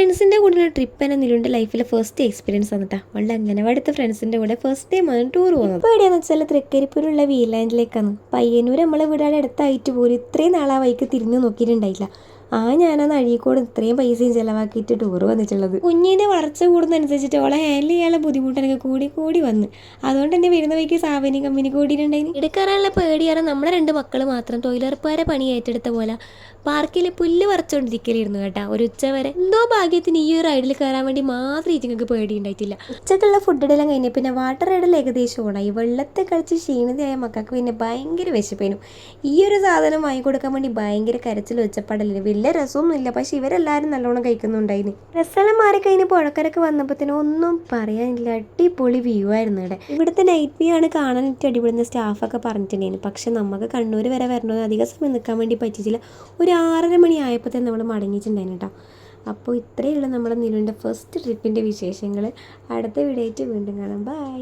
ഫ്രണ്ട്സിൻ്റെ കൂടെ ട്രിപ്പ് തന്നെ നിലുവിൻ്റെ ലൈഫിലെ ഫസ്റ്റ് എക്സ്പീരിയൻസ് വന്നിട്ടാ. അവളുടെ അംഗനവാടിത്തെ ഫ്രണ്ട്സിൻ്റെ കൂടെ ഫസ്റ്റ് ടൈം ആണ് ടൂർ പോകുന്നത്. ഇപ്പോൾ എവിടെയാണെന്ന് വെച്ചാൽ തൃക്കരിപ്പൂരുള്ള വീലാൻഡിലേക്കാണ്. പയ്യന്നൂർ നമ്മളെ വീടാടെ അടുത്തായിട്ട് പോലും ഇത്രയും നാളാ വൈക്ക് തിരിഞ്ഞു നോക്കിയിട്ടുണ്ടായില്ല. ഞാനാണ് അഴീക്കോട് ഇത്രയും പൈസയും ചിലവാക്കിയിട്ട് ടൂർ വന്നിട്ടുള്ളത്. കുഞ്ഞിൻ്റെ വളർച്ച കൂടുന്നതനുസരിച്ചിട്ട് ഓളെ ഹാൻഡിൽ ചെയ്യാനുള്ള ബുദ്ധിമുട്ട് എനിക്ക് കൂടി വന്ന്. അതുകൊണ്ട് തന്നെ വരുന്ന വഴിക്ക് സാവനി കമ്പനി കൂടിയിട്ടുണ്ടായി. എടുക്കാനുള്ള പേടിയാണ് നമ്മളെ 2 മക്കൾ മാത്രം തൊഴിലുറപ്പുകാരെ പണി ഏറ്റെടുത്ത പോലെ പാർക്കിൽ പുല്ല് പറിച്ചുകൊണ്ടിരിക്കലായിരുന്നു കേട്ടോ. ഒരു ഉച്ച വരെ എന്തോ ഭാഗ്യത്തിന് ഈ ഒരു റൈഡിൽ കയറാൻ വേണ്ടി മാത്രം നിങ്ങൾക്ക് പേടി ഉണ്ടായിട്ടില്ല. ഉച്ചക്കുള്ള ഫുഡെല്ലാം കഴിഞ്ഞ പിന്നെ വാട്ടർ റൈഡിൽ ഏകദേശം ഓണായി. വെള്ളത്തെ കളിച്ച് ക്ഷീണിതയായ മക്കൾക്ക് പിന്നെ ഭയങ്കര വിശപ്പേനും. ഈ ഒരു സാധനം വാങ്ങിക്കൊടുക്കാൻ വേണ്ടി ഭയങ്കര കരച്ചിൽ വെച്ചപ്പാടല്ലേ. വലിയ രസമൊന്നുമില്ല, പക്ഷെ ഇവരെല്ലാവരും നല്ലോണം കഴിക്കുന്നുണ്ടായിരുന്നു. രസമെല്ലാം മാറിക്കഴിഞ്ഞ് പുഴക്കരക്ക് വന്നപ്പോഴത്തേനും ഒന്നും പറയാനില്ല. അടിപൊളി വ്യൂ ആയിരുന്നു ഇവിടെ. ഇവിടുത്തെ നൈറ്റ് വ്യൂ ആണ് കാണാനായിട്ട് അടിപൊളി സ്റ്റാഫൊക്കെ പറഞ്ഞിട്ടുണ്ടായിരുന്നു. പക്ഷെ നമുക്ക് കണ്ണൂർ വരെ വരണമെന്ന് അധികം സമയം നിൽക്കാൻ വേണ്ടി പറ്റിയില്ല. ഒരു 6:30 മണി ആയപ്പോൾ തന്നെ നമ്മൾ മടങ്ങിയിട്ടുണ്ടായിരുന്നു കേട്ടോ. അപ്പോൾ ഇത്രയുള്ള നമ്മുടെ നിലുവിൻ്റെ ഫസ്റ്റ് ട്രിപ്പിൻ്റെ വിശേഷങ്ങൾ. അടുത്ത വീഡിയോ ആയിട്ട് വീണ്ടും കാണാം. ബൈ.